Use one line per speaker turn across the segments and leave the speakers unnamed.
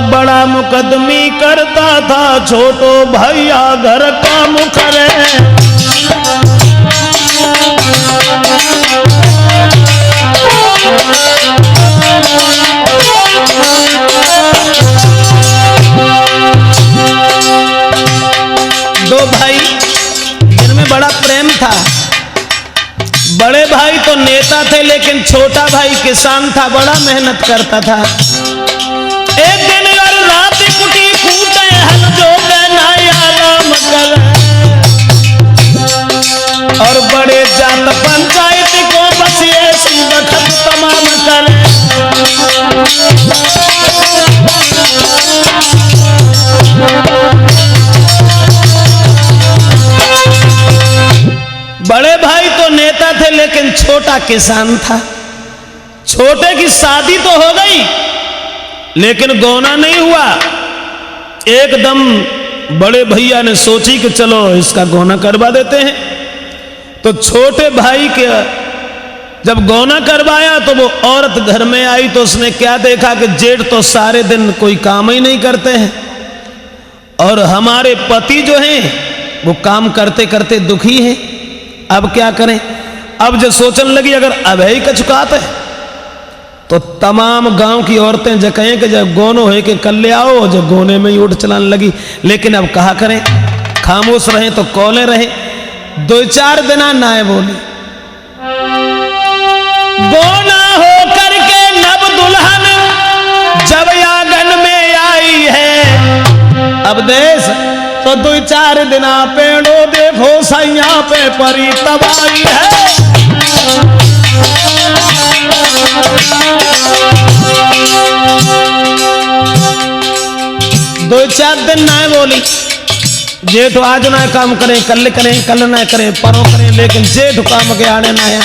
बड़ा मुकदमी करता था, छोटो भैया घर का मुखरे। दो भाई जिनमें बड़ा प्रेम था। बड़े भाई तो नेता थे, लेकिन छोटा भाई किसान था, बड़ा मेहनत करता था। एक दिन और रात कुटी कूटे हल जो आराम कर, और बड़े जात पंचायत को बस ऐसी वक्त तमाम कर। बड़े भाई तो नेता थे, लेकिन छोटा किसान था। छोटे की शादी तो हो गई, लेकिन गौना नहीं हुआ। एकदम बड़े भैया ने सोची कि चलो इसका गौना करवा देते हैं। तो छोटे भाई के जब गौना करवाया तो वो औरत घर में आई, तो उसने क्या देखा कि जेठ तो सारे दिन कोई काम ही नहीं करते हैं, और हमारे पति जो हैं वो काम करते करते दुखी हैं। अब क्या करें? अब जो सोचने लगी अगर अब ही कचुकात है तो तमाम गांव की औरतें जो कहें कि जब गोनो है कि कल ले आओ, जो गोने में ही उठ चलाने लगी। लेकिन अब कहा करें, खामोश रहे तो कौले रहे। 2-4 दिन नाए बोली। गोना हो करके नब दुल्हन जब आंगन में आई है, अब देश तो 2-4 दिन पेड़ो देखो सैया पे परी तबाही है। 2-4 दिन ना बोली। जेठ आज ना काम करें, कल करें, कल ना करें, परों करें, लेकिन जेठ काम के आने ना आया।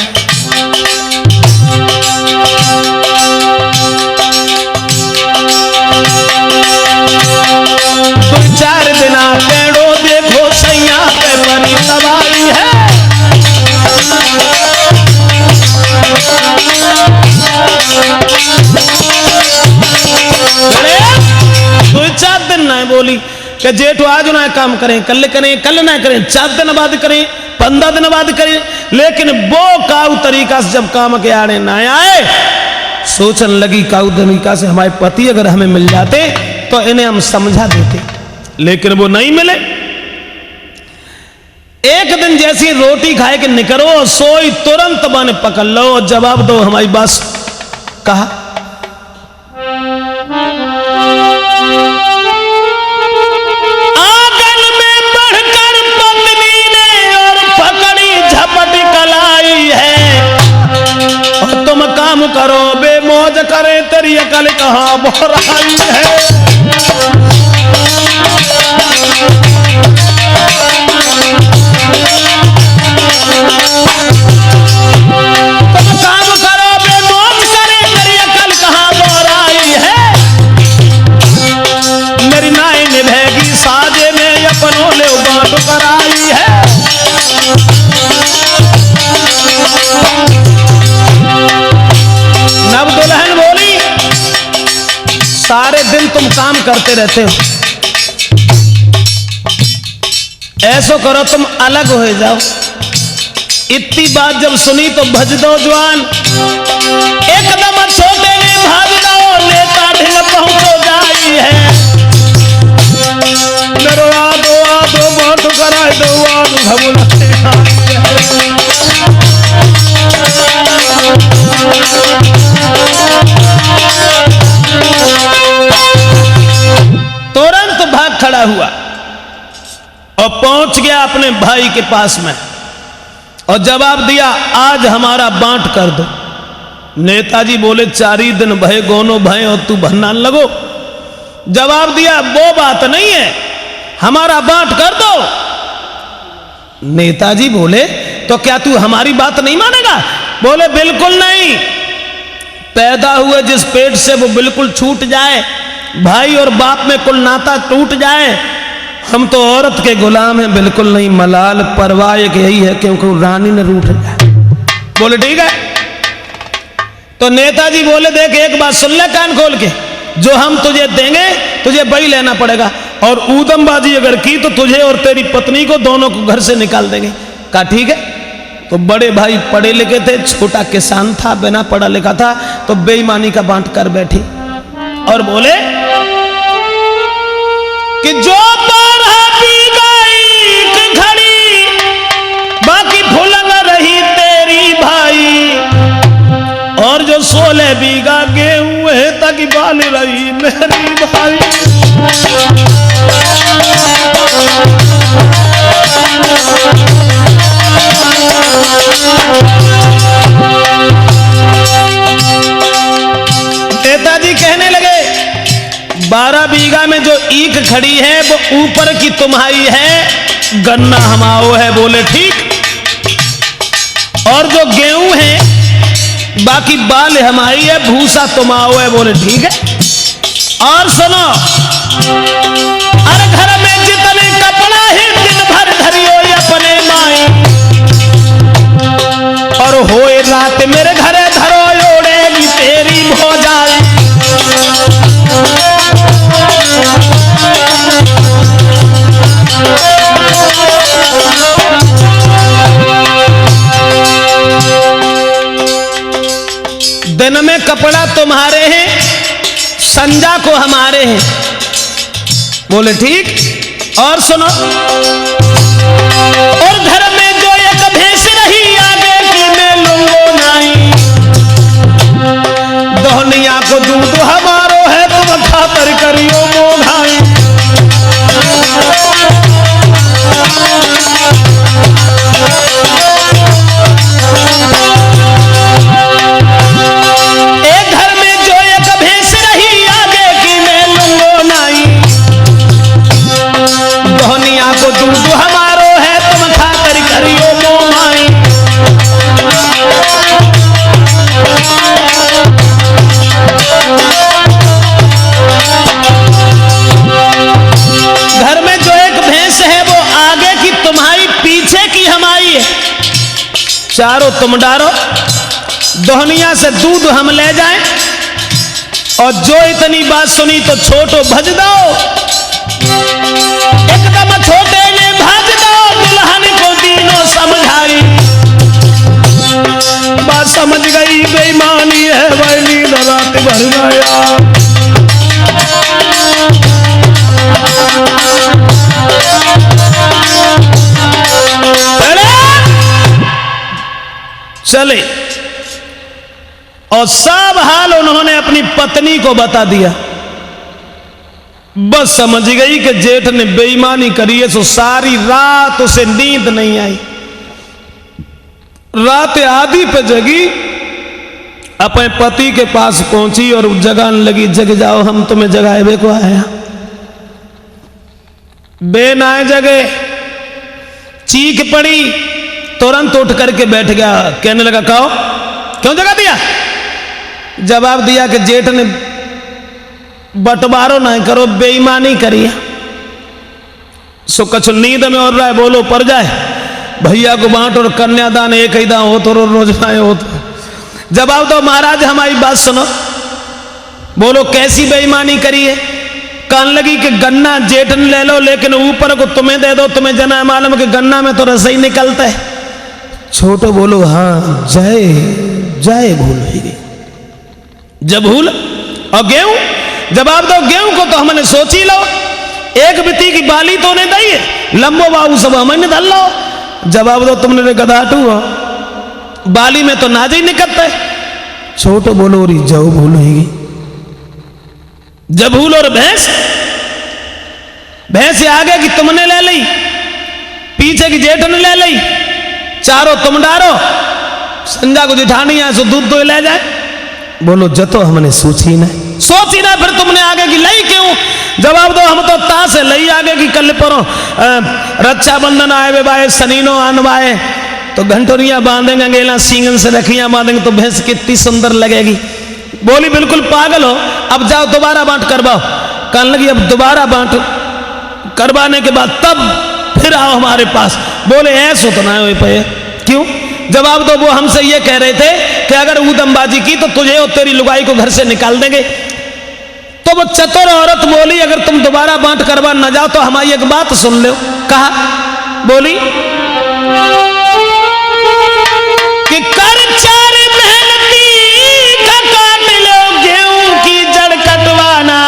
तो 4 दिन पेड़ो देखो सैया पे परी तबाही है। 2-4 दिन ना बोली कि जेठ आज ना काम करें, कल करें, कल ना करें, 4 दिन बाद करें, 15 दिन बाद करें। लेकिन वो काऊ तरीका से जब काम के आने ना आए, सोचने लगी काऊ तरीका से हमारे पति अगर हमें मिल जाते तो इन्हें हम समझा देते, लेकिन वो नहीं मिले। एक दिन जैसी रोटी खाए कि निकरो सोई तुरंत बन पकड़ लो, जवाब दो हमारी बात। कहा आंगन में बढ़कर पत्नी ने और पकड़ी झपट कलाई है, और तुम काम करो बेमौज करे तेरी अकल कहां बोराई है। नव दुल्हन बोली, सारे दिन तुम काम करते रहते हो, ऐसो करो तुम अलग हो जाओ। इतनी बात जब सुनी तो भज दो जवान, एकदम छोटे ने भाग दो, नेता ढिल पहुंचो जाई है। मेरो आदो आदो बात कराए दो, आदो घबुलाते तुरंत भाग खड़ा हुआ और पहुंच गया अपने भाई के पास में, और जवाब दिया आज हमारा बांट कर दो। नेताजी बोले 4 ही दिन भय गोनो भय और तू भन्ना लगो। जवाब दिया वो बात नहीं है, हमारा बांट कर दो। नेताजी बोले तो क्या तू हमारी बात नहीं मानेगा? बोले बिल्कुल नहीं, पैदा हुए जिस पेट से वो बिल्कुल छूट जाए, भाई और बाप में कुल नाता टूट जाए। हम तो औरत के गुलाम हैं, बिल्कुल नहीं। मलाल परवाह यही है क्योंकि रानी ने रूठ जाए। बोले ठीक है। तो नेताजी बोले देख एक बात सुन ले कान खोल के, जो हम तुझे देंगे तुझे वही लेना पड़ेगा, और ऊदमबाजी अगर की तो तुझे और तेरी पत्नी को दोनों को घर से निकाल देंगे। कहा ठीक है। तो बड़े भाई पढ़े लिखे थे, छोटा किसान था, बिना पढ़ा लिखा था, तो बेईमानी का बांट कर बैठी और बोले कि जो 12 बीघा ईख खड़ी बाकी फुलंग रही तेरी भाई, और जो 16 बीघा गेहूं है ताकि बाल रही मेरी भाई। नेताजी कहने लगे 12 बीघा में जो ईख खड़ी है वो ऊपर की तुम्हारी है, गन्ना हमाओ है। बोले ठीक। और जो गेहूं है बाकी बाल हमारी है, भूसा तुम्हाओ है। बोले ठीक है। और सुनो, अरे घर में जितने कपड़ा है दिन भर धरियो अपने माई, और होए रात मेरे घरे धरो ओढ़ेगी तेरी भौजाई। दिन में कपड़ा तुम्हारे हैं, संजा को हमारे हैं। बोले ठीक। और सुनो, और घर में जो एक भैंस रही आगे की मैं लूंगो नहीं, दोहनिया को दूध हमारो है तुम खातर करियो मोघाई। एक घर में जो एक भैंस रही आगे की मैं लूंगो नहीं, दोहनिया को दूध हमारो है तुम खातर करियो मोघाई। घर में जो एक भैंस है वो आगे की तुम्हारी, पीछे की हमारी है। चारों तुम डारो, दोहनिया से दूध हम ले जाएं, और जो इतनी बात सुनी तो छोटो भज दो, एकदम छोटे ने भज दो, दुल्हन को तीनों समझाई। बात समझ गई बेईमानी है वैली रात भर गया। चले और सब हाल उन्होंने अपनी पत्नी को बता दिया। बस समझ गई कि जेठ ने बेईमानी करी है, तो सारी रात उसे नींद नहीं आई। रात आधी पे जगी, अपने पति के पास पहुंची और जगाने लगी, जग जाओ हम तुम्हें जगाए को आया। बे ना जगे, चीख पड़ी, तुरंत उठ करके बैठ गया। कहने लगा कहो क्यों जगा दिया? जवाब दिया कि जेठ ने बंटवारो ना करो, बेईमानी करी। सो कछु नींद में और रहा है, बोलो पर जाए भैया को बांट और कन्यादान एक ही दान हो तो रोज पाए हो तो। जवाब दो महाराज हमारी बात सुनो। बोलो कैसी बेईमानी करी है? कहने लगी कि गन्ना जेठ ने ले लो लेकिन ऊपर को तुम्हें दे दो, तुम्हें जना मालूम कि गन्ना में तो रस ही निकलता है। छोटो बोलो हाँ जय जय भूल होगी। जब भूल और गेहूं, जवाब दो गेहूं को तो हमने सोच ही लो, एक बिती की बाली तो ने दी है, लंबो बाबू सब हमने धल लो। जवाब दो तुमने गदाटू हो, बाली में तो नाज ही निकलता है। छोटो बोलो री जाओ भूल होगी। जबूल और भैंस, भैंस आगे की तुमने ले ली, पीछे की जेठ ने ले ली, चारों तुम डारो, संजा को जिठानी है सो दूध तो ले जाए। बोलो जतो हमने सोची ना, सोची ना फिर तुमने आगे की लई क्यों? जवाब दो हम तो ता से लई आगे की कल परो रक्षाबंधन आए वे बाए सनीनो आनवाए तो घंटोरिया बांधेंगे, अंगेला सींगन से रखियां बांधेंगे तो भैंस कितनी सुंदर लगेगी। बोली बिल्कुल पागल हो, अब जाओ दोबारा बांट करवाओ। कहने लगी अब दोबारा बांट करवाने के बाद तब फिर आओ हमारे पास। बोले ऐसा तो ना हो पाए, क्यों? जवाब दो वो हमसे ये कह रहे थे कि अगर ऊदमबाजी की तो तुझे और तेरी लुगाई को घर से निकाल देंगे। तो तो वो चतुर औरत बोली, अगर तुम दोबारा बांट करवा न जाओ तो हमारी एक बात सुन लो। कहा, बोली कि कर चार मेहनती का काट लो गेहूं की जड़ कटवाना,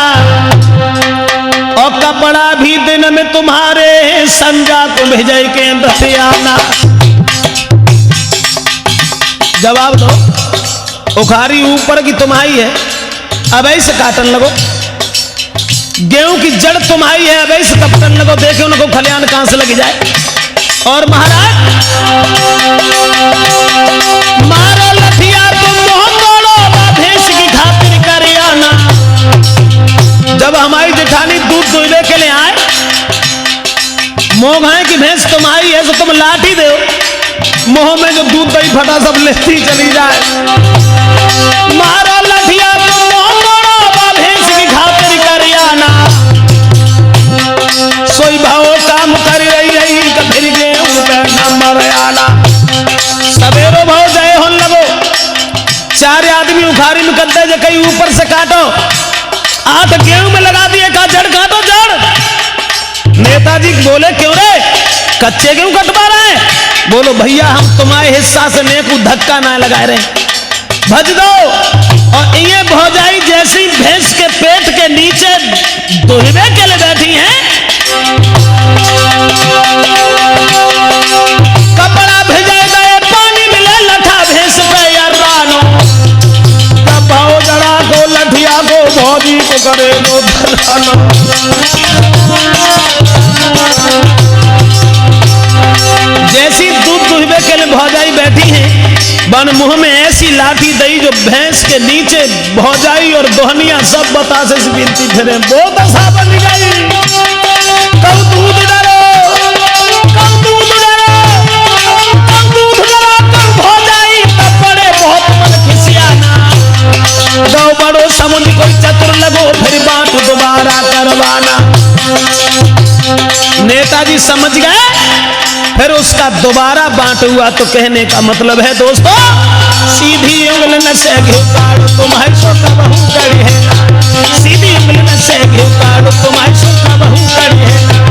और कपड़ा भी दिन में तुम्हारे संजा को भेजे के दतियाना। जवाब दो, उखारी ऊपर की तुम्हारी है, अब ऐसे काटन लगो, गेहूं की जड़ तुम्हारी है, अब ऐसे कपटन लगो, देखे उनको खलियान कहां से लग जाए। और महाराज मारो लठिया तुम मोह तोड़ो, भैंस की खातिर कर आना। जब हमारी जेठानी दूध दुहले के लिए आए, मोह है कि भैंस तुम्हारी है, तो तुम लाठी दो, मोह में जो दूध दही फटा सब लेती चली जाए। मारो लठिया तुम मोह तोड़ो, भैंस की खातिर कर आना। सोई भाव काम कर रही फिर गेहूं पे नंबर आला। सवेरो भाव जय होन लगो, चार आदमी उखारी में कद्दे जे कहीं ऊपर से काटो, आठ गेहूं में लगा दिए, कहा जड़ काटो जड़। नेताजी बोले क्यों रे, कच्चे गेहूं कटवा रहे हैं? बोलो भैया हम तुम्हारे हिस्सा से नेकू धक्का ना लगाए रहे, भज दो। और ये भौजाई जैसी भैंस के पेट के नीचे दुहबे के लिए बैठी हैं, कपड़ा भिजे गए पानी मिले लठा भैंस पे यारानो। तब भाव जड़ा को लठिया को भौजी को करे लो धरानो। जैसी दूध दुहबे के लिए भौजाई बैठी है, बन मुंह में ऐसी लाठी दई जो भैंस के नीचे भौजाई और दोहनिया सब बतासे से बिनती फिरे। वो दशा बन गई, कब दूध डरो, कब दूध डरो, कब दूध डरो, कब भौजाई तब बड़े बहुत मन खिसियाना। दो बड़ो समुद्र कोई चतुर लगो, फिर बात दोबारा करवाना। नेताजी समझ गए, फिर उसका दोबारा बांट हुआ। तो कहने का मतलब है दोस्तों, सीधी उंगली न से घी काढ़ो तुम्हारी सोता बहू करी है, सीधी उंगली न से घी काढ़ो तुम्हारी सोता बहू करी है।